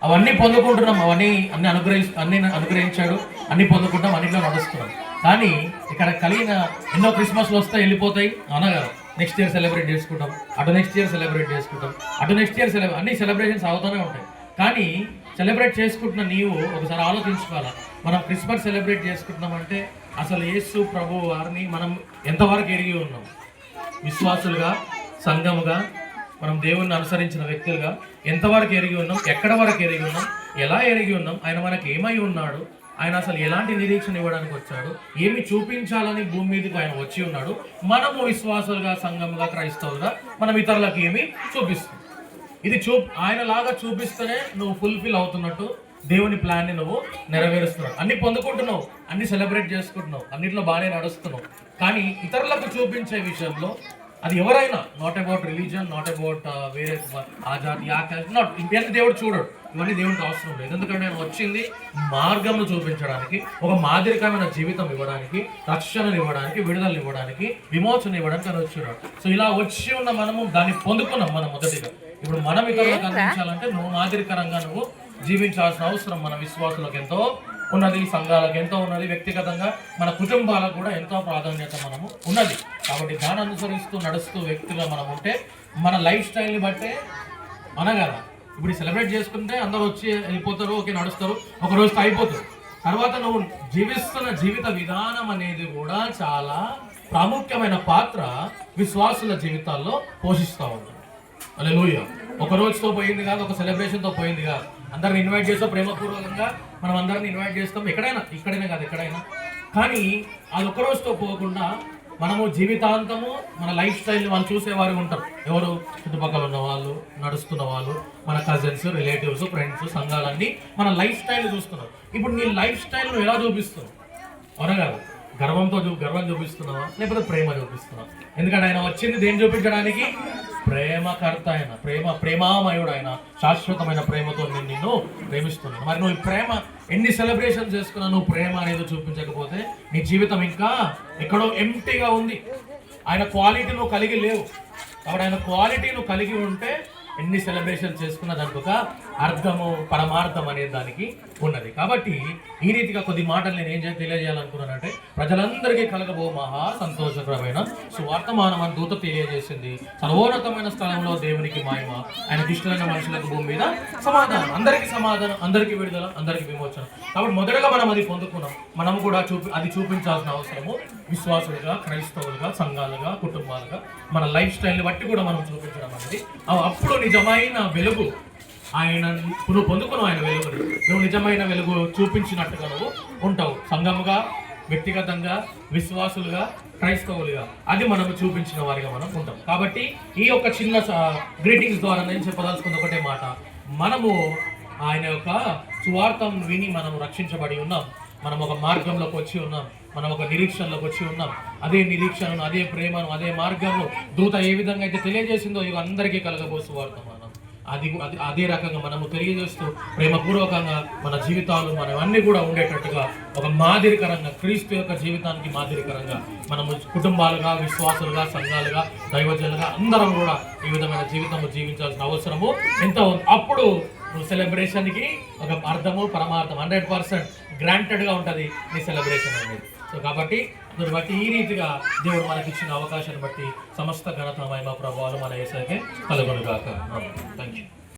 అవన్నీ పొందుకుంటున్నాం, అన్ని అనుగ్రహించాడు, అన్ని పొందుకుంటాం, అన్నింటిలో నడుస్తున్నాం. కానీ ఇక్కడ కలిగిన ఎన్నో క్రిస్మస్లు వస్తాయి, వెళ్ళిపోతాయి అనగా నెక్స్ట్ ఇయర్ సెలబ్రేట్ చేసుకుంటాం, అటు నెక్స్ట్ ఇయర్ సెలబ్రేట్ చేసుకుంటాం, అటు నెక్స్ట్ ఇయర్ అన్ని సెలబ్రేషన్స్ అవుతూనే ఉంటాయి. కానీ సెలబ్రేట్ చేసుకుంటున్న నీవు ఒకసారి ఆలోచించుకోవాలా, మనం క్రిస్మస్ సెలబ్రేట్ చేసుకుంటున్నామంటే అసలు యేసు ప్రభు వారిని మనం ఎంతవరకు ఎరిగి ఉన్నాం? విశ్వాసులుగా, సంఘముగా, మనం దేవుణ్ణి అనుసరించిన వ్యక్తులుగా ఎంతవరకు ఎరిగి ఉన్నాం? ఎక్కడ వరకు ఎరిగి ఉన్నాం? ఎలా ఎరిగి ఉన్నాం? ఆయన మనకి ఏమై ఉన్నాడు? ఆయన అసలు ఎలాంటి నిరీక్షణ ఇవ్వడానికి వచ్చాడు? ఏమి చూపించాలని భూమి మీదకి ఆయన వచ్చి ఉన్నాడు? మనము విశ్వాసులుగా, సంఘముగా, క్రైస్తవులుగా మనం ఇతరులకు ఏమి చూపిస్తాం? ఇది ఆయనలాగా చూపిస్తేనే నువ్వు ఫుల్ఫిల్ అవుతున్నట్టు, దేవుని ప్లాన్ని నువ్వు నెరవేరుస్తున్నావు, అన్ని పొందుకుంటున్నావు, అన్ని సెలబ్రేట్ చేసుకుంటున్నావు, అన్నింటిలో బాగానే నడుస్తున్నావు. కానీ ఇతరులకు చూపించే విషయంలో అది ఎవరైనా, not about religion, not about వేరే ఆ జాతి, ఆ క్యాస్ట్, నాట్ ఇవన్నీ దేవుడు చూడడు. ఇవన్నీ దేవుడికి అవసరం లేదు. ఎందుకంటే నేను వచ్చింది మార్గంను చూపించడానికి, ఒక మాదిరికమైన జీవితం ఇవ్వడానికి, రక్షణను ఇవ్వడానికి, విడుదలను ఇవ్వడానికి, విమోచన ఇవ్వడానికి అని వచ్చాడు. సో ఇలా వచ్చి ఉన్న మనము దాన్ని పొందుకున్నాం. మనం మొదటిగా ఇప్పుడు మనం ఇతరులకు అందించాలంటే నువ్వు మాదిరికరంగా నువ్వు జీవించాల్సిన అవసరం మన విశ్వాసులకు ఎంతో ఉన్నది, సంఘాలకు ఎంతో ఉన్నది, వ్యక్తిగతంగా మన కుటుంబాలకు కూడా ఎంతో ప్రాధాన్యత మనము ఉన్నది. కాబట్టి దాన్ని అనుసరిస్తూ నడుస్తూ వ్యక్తిగా మనం ఉంటే మన లైఫ్ స్టైల్ని బట్టే అనగా ఇప్పుడు సెలబ్రేట్ చేసుకుంటే అందరూ వచ్చి వెళ్ళిపోతారు, ఓకే నడుస్తారు, ఒక రోజుతో అయిపోతారు. తర్వాత నువ్వు జీవిస్తున్న జీవిత విధానం అనేది కూడా చాలా ప్రాముఖ్యమైన పాత్ర విశ్వాసుల జీవితాల్లో పోషిస్తూ ఉంది. హల్లెలూయా. ఒక రోజుతో పోయింది కాదు, ఒక సెలబ్రేషన్తో పోయింది కాదు. అందరిని ఇన్వైట్ చేస్తాం, ప్రేమపూర్వకంగా మనం అందరిని ఇన్వైట్ చేస్తాం, ఇక్కడైనా కాదు ఎక్కడైనా. కానీ అది ఒక రోజుతో పోకుండా మనము జీవితాంతము మన లైఫ్ స్టైల్ని వాళ్ళు చూసేవారు ఉంటారు. ఎవరు? చుట్టుపక్కల ఉన్న వాళ్ళు, నడుస్తున్న వాళ్ళు, మన కజిన్స్, రిలేటివ్స్, ఫ్రెండ్స్, సంఘాలన్నీ మన లైఫ్ స్టైల్ చూస్తున్నారు. ఇప్పుడు నీ లైఫ్ స్టైల్ నువ్వు ఎలా చూపిస్తున్నావు? అవునా కాదు? గర్వం చూపిస్తున్నావా, లేకపోతే ప్రేమ చూపిస్తున్నావా? ఎందుకంటే ఆయన వచ్చింది దేని చూపించడానికి? ప్రేమకర్త ఆయన, ప్రేమామయుడు ఆయన, శాశ్వతమైన ప్రేమతో నేను నిన్ను ప్రేమిస్తున్నాను. మరి నువ్వు ప్రేమ ఎన్ని సెలబ్రేషన్ చేసుకున్నా నువ్వు ప్రేమ అనేది చూపించకపోతే నీ జీవితం ఇంకా ఎక్కడో ఎంప్టీగా ఉంది. ఆయన క్వాలిటీ నువ్వు కలిగి లేవు. కాబట్టి ఆయన క్వాలిటీ నువ్వు కలిగి ఉంటే ఎన్ని సెలబ్రేషన్ చేసుకున్న దానికి ఒక అర్థము, పరమార్థం అనే దానికి ఉన్నది. కాబట్టి ఈ రీతిగా కొద్ది మాటలు నేను ఏం తెలియజేయాలనుకున్నానంటే, ప్రజలందరికీ కలగబో మహా సంతోషకరమైన సువార్తమానం అని దూత తెలియజేసింది. సర్వోన్నతమైన స్థలంలో దేవునికి మహిమ, ఆయన దుష్టులైన మనుషులకు భూమి మీద సమాధానం, అందరికీ విడుదల, అందరికీ విమోచన. కాబట్టి మొదటగా మనం అది పొందుకున్నాం. మనము కూడా అది చూపించాల్సిన అవసరము విశ్వాసులుగా, క్రైస్తవులుగా, సంఘాలుగా, కుటుంబాలుగా మన లైఫ్ స్టైల్ని బట్టి కూడా మనం చూపించడం అనేది అప్పుడు నిజమైన వెలుగు ఆయన నువ్వు పొందుకున్నావు. ఆయన వెలుగుని నువ్వు నిజమైన వెలుగు చూపించినట్టుగా నువ్వు ఉంటావు. సంఘముగా, వ్యక్తిగతంగా, విశ్వాసులుగా, క్రైస్తవులుగా అది మనము చూపించిన వారిగా మనం ఉంటాం. కాబట్టి ఈ యొక్క చిన్న గ్రీటింగ్స్ ద్వారా నేను చెప్పదలుచుకుంది ఒకటే మాట, మనము ఆయన యొక్క సువార్తను విని మనం రక్షించబడి ఉన్నాం. మనం ఒక మార్గంలోకి వచ్చి ఉన్నాం, మనం ఒక నిరీక్షణలోకి వచ్చి ఉన్నాం. అదే నిరీక్షణను, అదే ప్రేమను, అదే మార్గము దూత ఏ విధంగా అయితే తెలియజేసిందో ఇవి అందరికీ కలగబో సువార్త మనం అదే రకంగా మనము తెలియజేస్తూ ప్రేమపూర్వకంగా మన జీవితాలు మనం అన్నీ కూడా ఉండేటట్టుగా ఒక మాదిరికరంగా, క్రీస్తు యొక్క జీవితానికి మాదిరికరంగా మనము కుటుంబాలుగా, విశ్వాసులుగా, సంఘాలుగా, దైవజనులుగా అందరం కూడా ఈ విధమైన జీవితము జీవించాల్సిన అవసరము ఎంతో ఉంది. అప్పుడు నువ్వు సెలబ్రేషన్కి ఒక అర్థము, పరమార్థం 100% గ్రాంటెడ్గా ఉంటుంది నీ సెలబ్రేషన్ అనేది. సో కాబట్టి అందుని బట్టి ఈ రీతిగా దేవుడు మనకి ఇచ్చిన అవకాశాన్ని బట్టి సమస్త ఘనత, మహిమ, ప్రభావాలు మన యేసుకే కలుగునుగాక. Thank you.